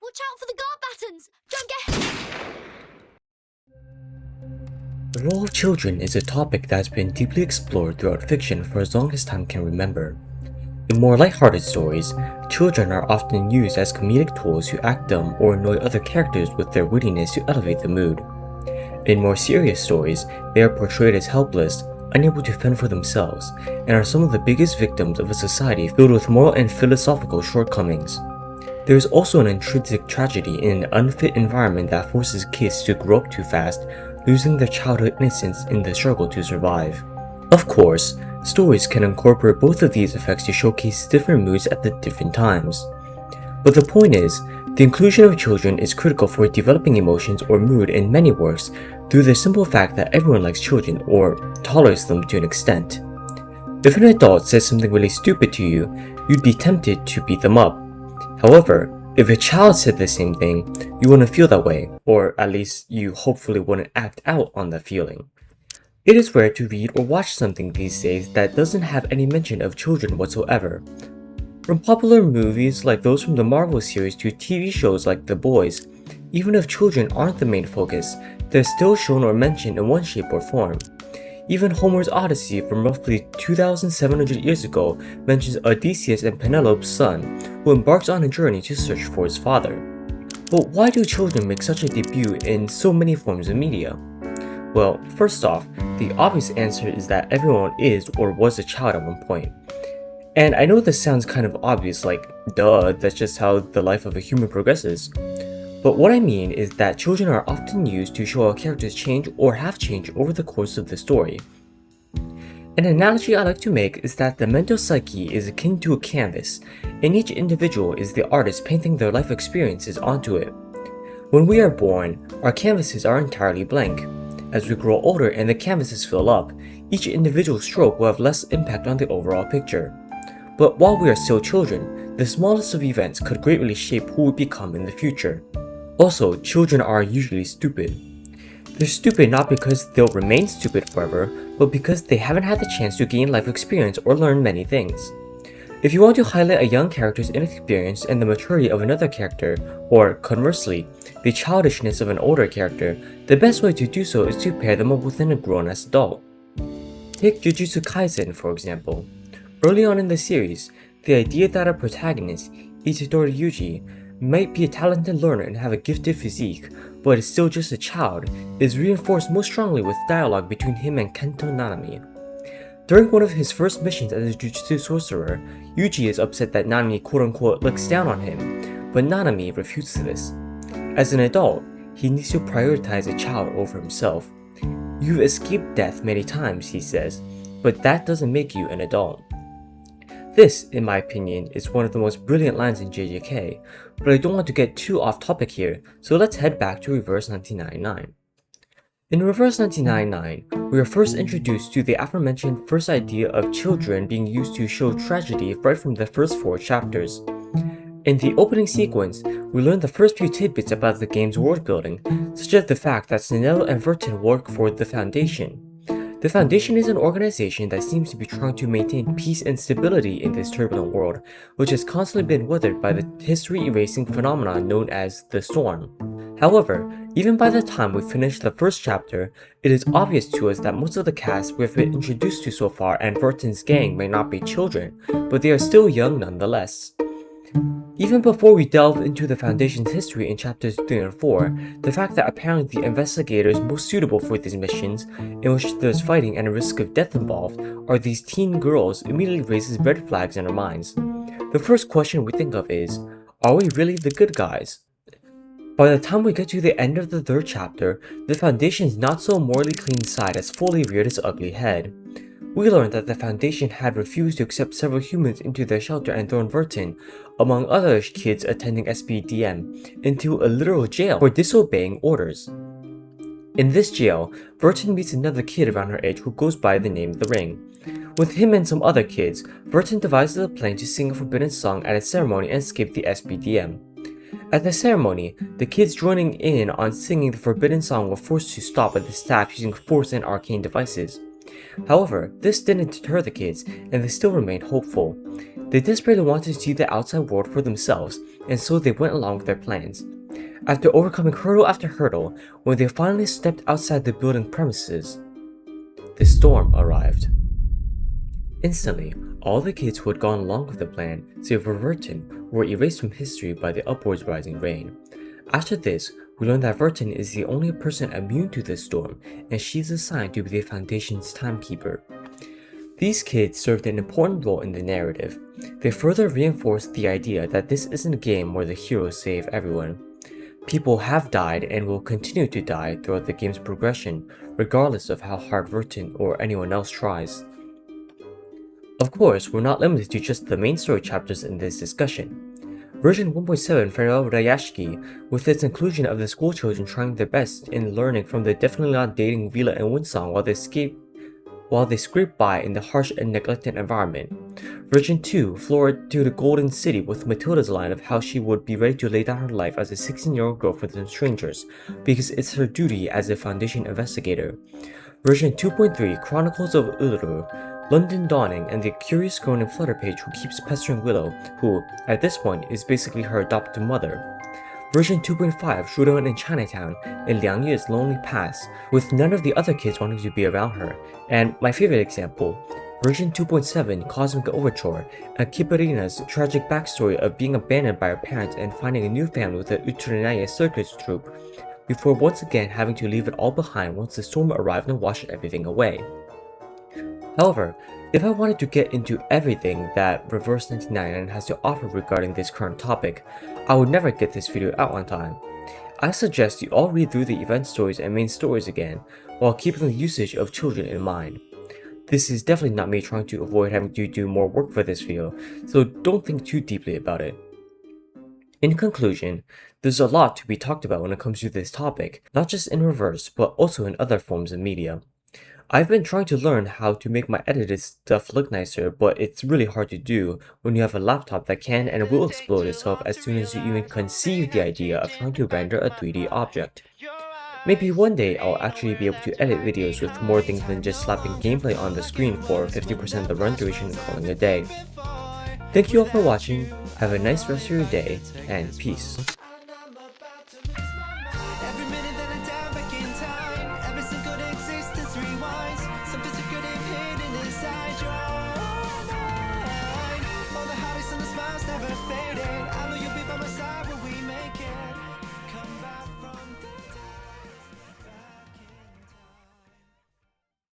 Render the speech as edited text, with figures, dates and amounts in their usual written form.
Watch out for the guard battens! Don't get... The role of children is a topic that has been deeply explored throughout fiction for as long as time can remember. In more lighthearted stories, children are often used as comedic tools to act dumb or annoy other characters with their wittiness to elevate the mood. In more serious stories, they are portrayed as helpless, unable to fend for themselves, and are some of the biggest victims of a society filled with moral and philosophical shortcomings. There is also an intrinsic tragedy in an unfit environment that forces kids to grow up too fast, losing their childhood innocence in the struggle to survive. Of course, stories can incorporate both of these effects to showcase different moods at the different times. But the point is, the inclusion of children is critical for developing emotions or mood in many works through the simple fact that everyone likes children or tolerates them to an extent. If an adult says something really stupid to you, you'd be tempted to beat them up. However, if a child said the same thing, you wouldn't feel that way, or at least you hopefully wouldn't act out on that feeling. It is rare to read or watch something these days that doesn't have any mention of children whatsoever. From popular movies like those from the Marvel series to TV shows like The Boys, even if children aren't the main focus, they're still shown or mentioned in one shape or form. Even Homer's Odyssey from roughly 2,700 years ago mentions Odysseus and Penelope's son, who embarks on a journey to search for his father. But why do children make such a debut in so many forms of media? Well, first off, the obvious answer is that everyone is or was a child at one point. And I know this sounds kind of obvious, like, duh, that's just how the life of a human progresses. But what I mean is that children are often used to show how characters change or have changed over the course of the story. An analogy I like to make is that the mental psyche is akin to a canvas, and each individual is the artist painting their life experiences onto it. When we are born, our canvases are entirely blank. As we grow older and the canvases fill up, each individual stroke will have less impact on the overall picture. But while we are still children, the smallest of events could greatly shape who we become in the future. Also, children are usually stupid. They're stupid not because they'll remain stupid forever, but because they haven't had the chance to gain life experience or learn many things. If you want to highlight a young character's inexperience and the maturity of another character, or conversely, the childishness of an older character, the best way to do so is to pair them up with a grown-ass adult. Take Jujutsu Kaisen, for example. Early on in the series, the idea that a protagonist, Itadori Yuji, might be a talented learner and have a gifted physique, but is still just a child, is reinforced most strongly with dialogue between him and Kento Nanami. During one of his first missions as a Jujutsu sorcerer, Yuji is upset that Nanami quote-unquote looks down on him, but Nanami refutes this. As an adult, he needs to prioritize a child over himself. You've escaped death many times, he says, but that doesn't make you an adult. This, in my opinion, is one of the most brilliant lines in JJK, but I don't want to get too off topic here, so let's head back to Reverse 1999. In Reverse 1999, we are first introduced to the aforementioned first idea of children being used to show tragedy right from the first 4 chapters. In the opening sequence, we learn the first few tidbits about the game's world building, such as the fact that Sinello and Vertin work for the Foundation. The Foundation is an organization that seems to be trying to maintain peace and stability in this turbulent world, which has constantly been weathered by the history-erasing phenomenon known as the Storm. However, even by the time we finish the first chapter, it is obvious to us that most of the cast we have been introduced to so far and Vertin's gang may not be children, but they are still young nonetheless. Even before we delve into the Foundation's history in chapters 3 and 4, the fact that apparently the investigators most suitable for these missions, in which there's fighting and a risk of death involved, are these teen girls immediately raises red flags in our minds. The first question we think of is, are we really the good guys? By the time we get to the end of the 3rd chapter, the Foundation's not so morally clean side has fully reared its ugly head. We learned that the Foundation had refused to accept several humans into their shelter and thrown Vertin, among other kids attending SPDM, into a literal jail for disobeying orders. In this jail, Vertin meets another kid around her age who goes by the name The Ring. With him and some other kids, Vertin devises a plan to sing a forbidden song at a ceremony and escape the SPDM. At the ceremony, the kids joining in on singing the forbidden song were forced to stop by the staff using force and arcane devices. However, this didn't deter the kids, and they still remained hopeful. They desperately wanted to see the outside world for themselves, and so they went along with their plans. After overcoming hurdle after hurdle, when they finally stepped outside the building premises, the storm arrived. Instantly, all the kids who had gone along with the plan, save Vertin, were erased from history by the upwards rising rain. After this, we learn that Vertin is the only person immune to this storm, and she is assigned to be the Foundation's timekeeper. These kids served an important role in the narrative. They further reinforced the idea that this isn't a game where the heroes save everyone. People have died and will continue to die throughout the game's progression, regardless of how hard Vertin or anyone else tries. Of course, we're not limited to just the main story chapters in this discussion. Version 1.7 Farewell Rayashki, with its inclusion of the schoolchildren trying their best in learning from the definitely not dating Vila and Winsong while they scrape by in the harsh and neglected environment. Version 2 Florid to the Golden City with Matilda's line of how she would be ready to lay down her life as a 16-year-old girl for some strangers, because it's her duty as a Foundation investigator. Version 2.3 Chronicles of Uluru, London Dawning, and the curious girl named Flutterpage who keeps pestering Willow, who, at this point, is basically her adopted mother. Version 2.5 Shuren in Chinatown, in Liang Ye's lonely past, with none of the other kids wanting to be around her. And my favorite example, Version 2.7 Cosmic Overture, Akiparina's tragic backstory of being abandoned by her parents and finding a new family with the Utrinaya circus troupe, before once again having to leave it all behind once the storm arrived and washed everything away. However, if I wanted to get into everything that Reverse 1999 has to offer regarding this current topic, I would never get this video out on time. I suggest you all read through the event stories and main stories again, while keeping the usage of children in mind. This is definitely not me trying to avoid having to do more work for this video, so don't think too deeply about it. In conclusion, there's a lot to be talked about when it comes to this topic, not just in Reverse, but also in other forms of media. I've been trying to learn how to make my edited stuff look nicer, but it's really hard to do when you have a laptop that can and will explode itself as soon as you even conceive the idea of trying to render a 3D object. Maybe one day I'll actually be able to edit videos with more things than just slapping gameplay on the screen for 50% of the run duration and calling it a day. Thank you all for watching, have a nice rest of your day, and peace.